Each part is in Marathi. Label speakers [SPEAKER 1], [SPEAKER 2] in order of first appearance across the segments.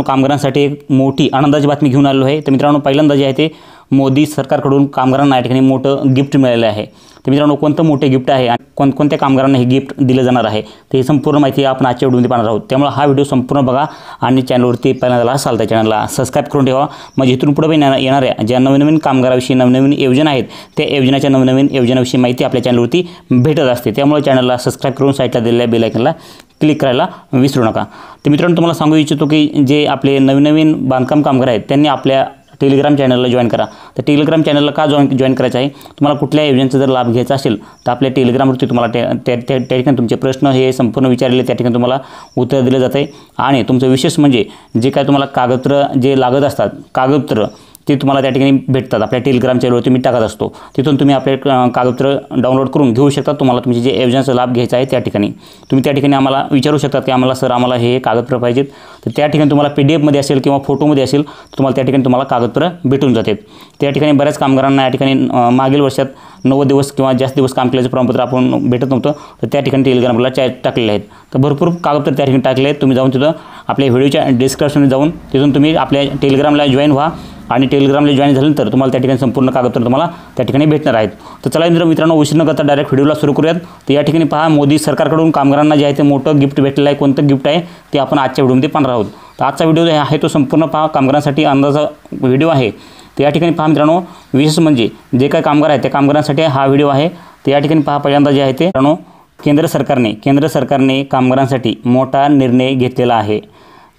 [SPEAKER 1] कामगारांसाठी एक मोठी आनंदाची बातमी घेऊन आलेलो आहे। तर मित्रांनो, पहिल्यांदा जे आहे ते मोदी सरकारकडून कामगारांना या ठिकाणी मोठं गिफ्ट मिळालेलं आहे। तर मित्रांनो, कोणतं मोठे गिफ्ट आहे आणि कोणकोणत्या कामगारांना हे गिफ्ट दिलं जाणार आहे ते संपूर्ण माहिती आपण आजच्या व्हिडिओमध्ये पाहणार आहोत। त्यामुळे हा व्हिडिओ संपूर्ण बघा आणि चॅनलवरती पहिल्यांदा असाल तर चॅनलला सबस्क्राईब करून ठेवा, म्हणजे इथून पुढे येणाऱ्या ज्या नवीन कामगाराविषयी नवीन योजना आहेत त्या योजनाच्या नवीन योजनाविषयी माहिती आपल्या चॅनलवरती भेटत असते। त्यामुळे चॅनलला सबस्क्राईब करून साईडला दिलेल्या बेल आयकॉनला क्लिक करायला विसरू नका। तर मित्रांनो, तुम्हाला सांगू इच्छितो की जे आपले नवीन बांधकाम कामगार आहेत त्यांनी आपल्या टेलिग्राम चॅनलला जॉईन करा। तर टेलिग्राम चॅनलला का जॉईन करायचं आहे, तुम्हाला कुठल्या योजनेचा जर लाभ घ्यायचा असेल तर आपल्या टेलिग्रामवरती तुम्हाला त्या ठिकाणी तुमचे प्रश्न हे संपूर्ण विचारले त्या ठिकाणी तुम्हाला उत्तर दिलं जातं आहे। आणि तुमचं विशेष म्हणजे जे काय तुम्हाला कागदपत्र जे लागत असतात कागदपत्र ते तुम्हाला त्या ठिकाणी भेटतात। आपल्या टेलिग्राम चॅनलवरती मी टाकत असतो, तिथून तुम्ही आपले कागदपत्र डाउनलोड करून घेऊ शकता। तुम्हाला तुमची जे योजनेचा लाभ घ्यायचा आहे त्या ठिकाणी तुम्ही त्या ठिकाणी आम्हाला विचारू शकतात की आम्हाला सर आम्हाला हे कागदपत्र पाहिजेत। तर त्या ठिकाणी तुम्हाला PDF असेल किंवा फोटोमध्ये असेल तर तुम्हाला त्या ठिकाणी तुम्हाला कागदपत्र भेटून जातात। त्या ठिकाणी बऱ्याच कामगारांना या ठिकाणी मागील वर्षात 90 दिवस किंवा जास्त दिवस काम केल्याचं प्रमाणपत्र आपण भेटत नव्हतं, तर त्या ठिकाणी टेलिग्रामला टाकलेले आहेत। तर भरपूर कागदपत्र त्या ठिकाणी टाकले आहेत। तुम्ही जाऊन तिथं आपल्या व्हिडिओच्या डिस्क्रिप्शनमध्ये जाऊन तिथून तुम्ही आपल्या टेलिग्रामला जॉईन व्हा आणि टेलिग्रामला जॉईन झाल्यानंतर तुम्हाला त्या ठिकाणी संपूर्ण कागदपत्र तुम्हाला त्या ठिकाणी भेटणार आहेत। तर चला मित्रांनो, उशीर न करता डायरेक्ट व्हिडिओला सुरू करूयात। तर या ठिकाणी पहा, मोदी सरकारकडून कामगारांना जे आहे ते मोठं गिफ्ट भेटलेलं आहे। कोणतं गिफ्ट आहे ते आपण आजच्या व्हिडिओमध्ये पाहणार आहोत। तर आजचा व्हिडिओ आहे तो संपूर्ण पहा कामगारांसाठी अंदाजा व्हिडिओ आहे। तर या ठिकाणी पहा मित्रांनो, विशेष म्हणजे जे काही कामगार आहेत त्या कामगारांसाठी हा व्हिडिओ आहे। तर या ठिकाणी पहा, पहिल्यांदा जे आहे ते मित्रांनो, केंद्र सरकारने कामगारांसाठी मोठा निर्णय घेतलेला आहे।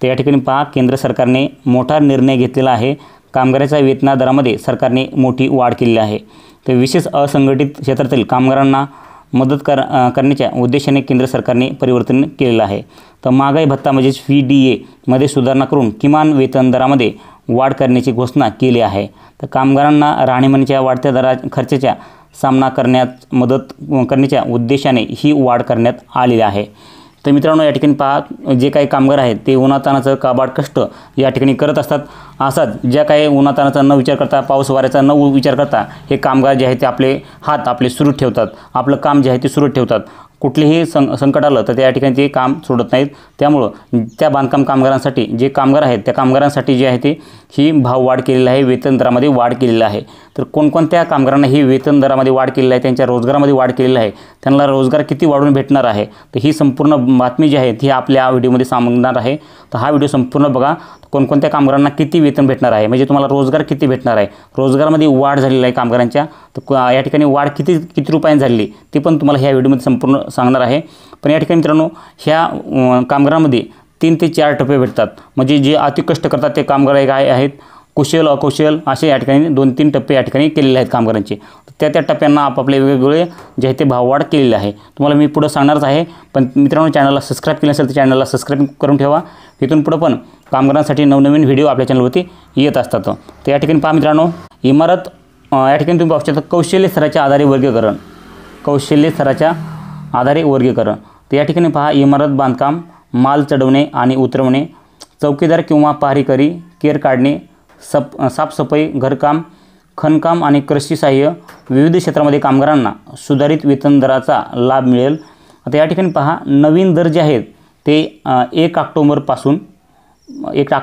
[SPEAKER 1] तर या ठिकाणी पहा, केंद्र सरकारने मोठा निर्णय घेतलेला आहे। कामगाराच्या वेतनादरामध्ये सरकारने मोठी वाढ केलेली आहे। तर विशेष असंघटित क्षेत्रातील कामगारांना मदत करण्याच्या उद्देशाने केंद्र सरकारने परिवर्तन केलेलं आहे। तर महागाई भत्ता म्हणजेच VDA मध्ये सुधारणा करून किमान वेतन दरामध्ये वाढ करण्याची घोषणा केली आहे। तर कामगारांना राहणीमानाच्या वाढत्या खर्चाचा सामना करण्यात मदत करण्याच्या उद्देशाने ही वाढ करण्यात आलेली आहे। तर मित्रांनो, या ठिकाणी पहा, जे काही कामगार आहेत ते उन्हातानाचं काबाड कष्ट या ठिकाणी करत असतात। असाच ज्या काही उन्हातानाचा न विचार करता, पाऊस वाऱ्याचा न विचार करता हे कामगार जे आहे ते आपले हात आपले सुरू ठेवतात, आपलं काम जे आहे ते सुरू ठेवतात। कुठलेही संकट आलं तर त्या ठिकाणी ते काम सोडत नाहीत। त्यामुळं त्या बांधकाम कामगारांसाठी जे कामगार आहेत त्या कामगारांसाठी जे आहे ते ही भाव वाढ केलेली आहे, वेतन दरामध्ये वाढ केलेली आहे। तर कोणकोणत्या कामगारांना ही वेतन दरामध्ये वाढ केलेली आहे, त्यांच्या रोजगारामध्ये वाढ केलेली आहे, त्यांना रोजगार किती वाढून भेटणार आहे, तर ही संपूर्ण बातमी जी आहे ती आपल्या व्हिडिओमध्ये सांगणार आहे। तर हा व्हिडिओ संपूर्ण बघा, कोणकोणत्या कामगारांना किती वेतन भेटणार आहे, म्हणजे तुम्हाला रोजगार किती भेटणार आहे, रोजगारामध्ये वाढ झालेली आहे कामगारांच्या, तर या ठिकाणी वाढ किती रुपयांनी झालेली ते पण तुम्हाला ह्या व्हिडिओमध्ये संपूर्ण सांगणार आहे। पण या ठिकाणी मित्रांनो, ह्या कामगारांमध्ये 3 ते 4 टप्पे भेटतात। म्हणजे जे अति कष्ट करतात ते कामगार काय आहेत, कुशल अकुशल असे या ठिकाणी 2-3 टप्पे या ठिकाणी केलेले आहेत कामगारांचे। त्या टप्प्यांना आपापले वेगवेगळे जे आहे ते भाववाढ केलेले आहे। तुम्हाला मी पुढे सांगणारच आहे। पण मित्रांनो, चॅनलला सबस्क्राईब केलं नसेल तर चॅनलला सबस्क्राईब करून ठेवा। इथून पुढे पण कामगारांसाठी नवनवीन व्हिडिओ आपल्या चॅनलवरती येत असतात। तर या ठिकाणी पहा मित्रांनो, इमारत या ठिकाणी तुम्ही पाहू शकता कौशल्य स्तराच्या आधारे वर्गीकरण, कौशल्य स्तराच्या आधारे वर्गीकरण। तर या ठिकाणी पहा, इमारत बांधकाम, माल चढवणे आणि उतरवणे, चौकीदार किंवा पहारेकरी, केर काढणे, साफसफाई, घरकाम, खणकाम आणि कृषी सहाय्य, विविध क्षेत्रामध्ये कामगारांना सुधारित वेतन दराचा लाभ मिळेल। आता या ठिकाणी पहा, नवीन दर जे आहेत ते 1 ऑक्टोबरपासून 1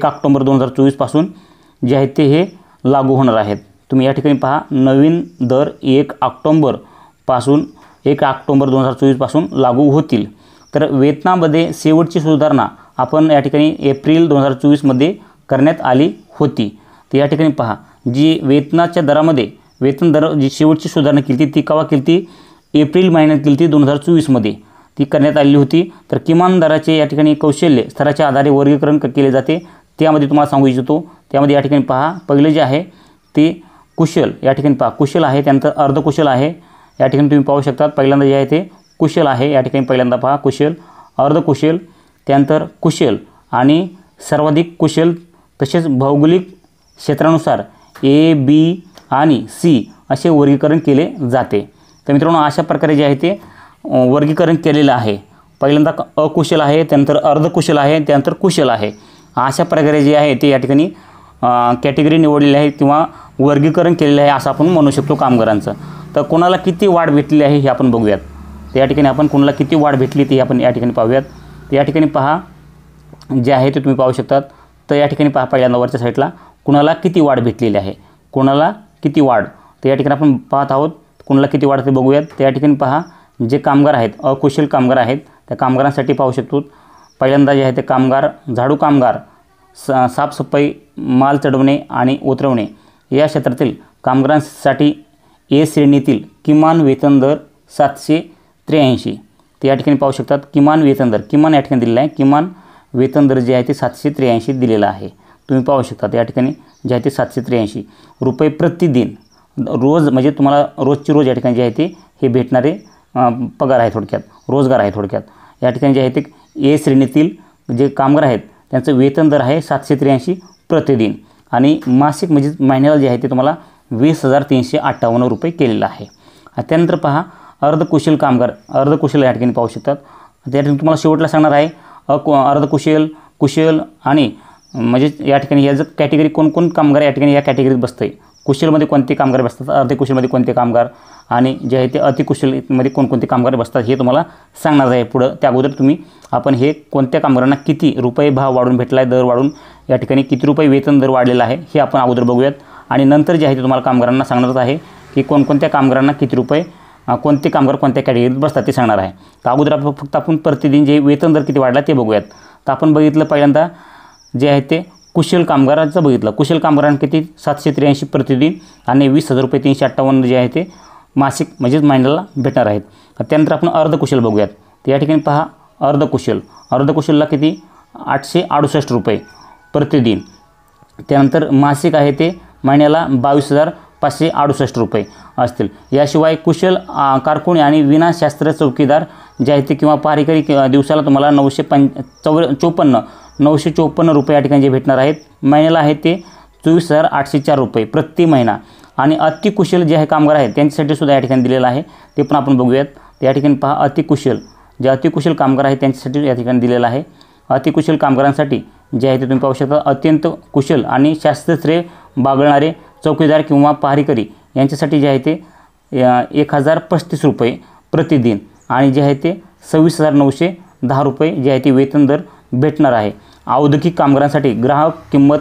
[SPEAKER 1] ऑक्टोबर 2024 पासून जे आहेत ते हे लागू होणार आहेत। तुम्ही या ठिकाणी पहा, नवीन दर 1 ऑक्टोबर 2024 पासून लागू होतील। तर वेतनामध्ये शेवटची सुधारणा आपण या ठिकाणी एप्रिल 2024 मध्ये करण्यात आली होती। तर या ठिकाणी पहा, जी वेतनाच्या दरामध्ये वेतन दर जी शेवटची सुधारणा केली ती केव्हा केली ती, एप्रिल महिन्यात केली ती 2024 मध्ये ती करण्यात आली होती। तर किमान दराचे या ठिकाणी कौशल्य स्तराच्या आधारे वर्गीकरण केले जाते। त्यामध्ये तुम्हाला सांगू इच्छितो, त्यामध्ये या ठिकाणी पहा, पहिले जे आहे ते कुशल, या ठिकाणी पहा कुशल आहे, त्यानंतर अर्धकुशल आहे। या ठिकाणी तुम्ही पाहू शकता, पहिल्यांदा जे आहे ते कुशल आहे, या ठिकाणी पहिल्यांदा पहा कुशल, अर्धकुशल, त्यानंतर कुशल आणि सर्वाधिक कुशल। तसेच भौगोलिक क्षेत्रानुसार A, B आणि C असे वर्गीकरण केले जाते। तर मित्रांनो, अशा प्रकारे जे आहे ते वर्गीकरण केलेलं आहे। पहिल्यांदा अकुशल आहे, त्यानंतर अर्धकुशल आहे, त्यानंतर कुशल आहे। अशा प्रकारे जे आहे ते या ठिकाणी कॅटेगरी निवडलेली आहे किंवा वर्गीकरण केलेलं आहे असं आपण म्हणू शकतो कामगारांचं। तर कोणाला किती वाढ भेटली आहे हे आपण बघूयात। तर या ठिकाणी आपण कोणाला किती वाढ भेटली ते आपण या ठिकाणी पाहूयात। तर या ठिकाणी पहा, जे आहे ते तुम्ही पाहू शकतात. तर या ठिकाणी पहा पहिल्यांदा वरच्या साईडला कुणाला किती वाढ भेटलेली आहे, कोणाला किती वाढ. तर या ठिकाणी आपण पाहत आहोत कुणाला किती वाढ ते बघूयात. तर या ठिकाणी पहा जे कामगार आहेत, अकुशल कामगार आहेत, त्या कामगारांसाठी पाहू शकतो. पहिल्यांदा जे आहे ते कामगार, झाडू कामगार, साफसफाई, माल चढवणे आणि उतरवणे या क्षेत्रातील कामगारांसाठी ए श्रेणीतील किमान वेतन दर 783. तर या ठिकाणी पाहू शकतात किमान वेतन दर, किमान या ठिकाणी दिलेला आहे, किमान वेतन दर जे आहे ते 783 दिलेला आहे. तुम्ही पाहू शकता या ठिकाणी जे आहे ते 783 रुपये प्रतिदिन. रोज म्हणजे तुम्हाला रोजची रोज या ठिकाणी जे आहे ते हे भेटणारे पगार आहे, थोडक्यात रोजगार आहे. थोडक्यात या ठिकाणी जे आहे ते ए श्रेणीतील जे कामगार आहेत त्यांचं वेतन दर आहे 783 प्रतिदिन आणि मासिक म्हणजे महिन्याला जे आहे ते तुम्हाला 20,358 रुपये केलेलं आहे. त्यानंतर पहा अर्धकुशल कामगार, अर्धकुशल या ठिकाणी पाहू शकतात. त्या ठिकाणी तुम्हाला शेवटला सांगणार आहे अर्धकुशल, कुशल आणि म्हणजे या ठिकाणी याचं कॅटेगरी कोण कामगार या ठिकाणी या कॅटेगरीत बसते. कुशलमध्ये कोणते कामगार बसतात, अर्धकुशलमध्ये कोणते कामगार आणि जे आहे ते अतिकुशलमध्ये कोणकोणते कामगार बसतात हे तुम्हाला सांगणार आहे पुढं. त्या अगोदर तुम्ही आपण हे कोणत्या कामगारांना किती रुपये भाव वाढून भेटला आहे, दर वाढून या ठिकाणी किती रुपये वेतन दर वाढलेला आहे हे आपण अगोदर बघूयात. आणि नंतर जे आहे ते तुम्हाला कामगारांना सांगणारच आहे की कोणकोणत्या कामगारांना किती रुपये, कोणते कामगार कोणत्या कॅटेगरीत बसतात ते सांगणार आहे. तर अगोदर फक्त आपण प्रतिदिन जे वेतन दर किती वाढला ते बघूयात. तर आपण बघितलं पहिल्यांदा जे आहे ते कुशल कामगारांचं बघितलं. कुशल कामगारांना किती 783 प्रतिदिन आणि 20,358 जे आहे ते मासिक म्हणजेच महिन्याला भेटणार आहेत. त्यानंतर आपण अर्धकुशल बघूयात. तर या ठिकाणी पहा अर्धकुशलला किती 868 रुपये प्रतिदिन. त्यानंतर मासिक आहे ते महिन्याला 22,568 रुपये असतील. याशिवाय कुशल कारकुनी आणि विनाशास्त्र चौकीदार जे आहे ते किंवा पहारेकरी दिवसाला तुम्हाला 954 रुपये या ठिकाणी जे भेटणार आहेत. महिन्याला आहे ते 24,804 रुपये प्रति महिना. आणि अतिकुशल जे आहे कामगार आहेत त्यांच्यासाठी सुद्धा या ठिकाणी दिलेलं आहे, ते पण आपण बघूयात. तर या ठिकाणी पहा अतिकुशल कामगार आहेत त्यांच्यासाठी या ठिकाणी दिलेलं आहे. अतिकुशल कामगारांसाठी जे आहे ते तुम्ही पाहू शकता अत्यंत कुशल आणि शास्त्रश्रेय बाळगणारे चौकीदार किंवा पहारेकरी यांच्यासाठी जे आहे ते 1,035 रुपये प्रतिदिन आणि जे आहे ते 26,910 रुपये जे आहे ते वेतन दर भेटणार आहे. औद्योगिक कामगारांसाठी ग्राहक किंमत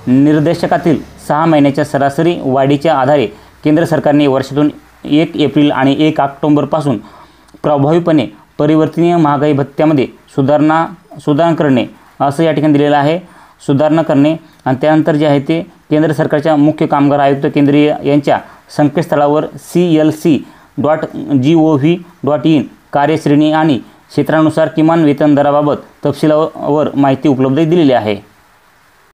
[SPEAKER 1] निर्देशकातील 6 महिन्याच्या सरासरी वाढीच्या आधारे केंद्र सरकारने वर्षातून 1 एप्रिल आणि 1 ऑक्टोबरपासून प्रभावीपणे परिवर्तनीय महागाई भत्त्यामध्ये सुधारणा करणे असं या ठिकाणी दिलेलं आहे. सुधारणा करणे आणि त्यानंतर जे आहे ते केंद्र सरकारच्या मुख्य कामगार आयुक्त केंद्रीय यांच्या संकेतस्थळावर clc.gov.in कार्यश्रेणी आणि क्षेत्रानुसार किमान वेतन दराबाबत तपशिलावर माहिती उपलब्ध दिलेली आहे.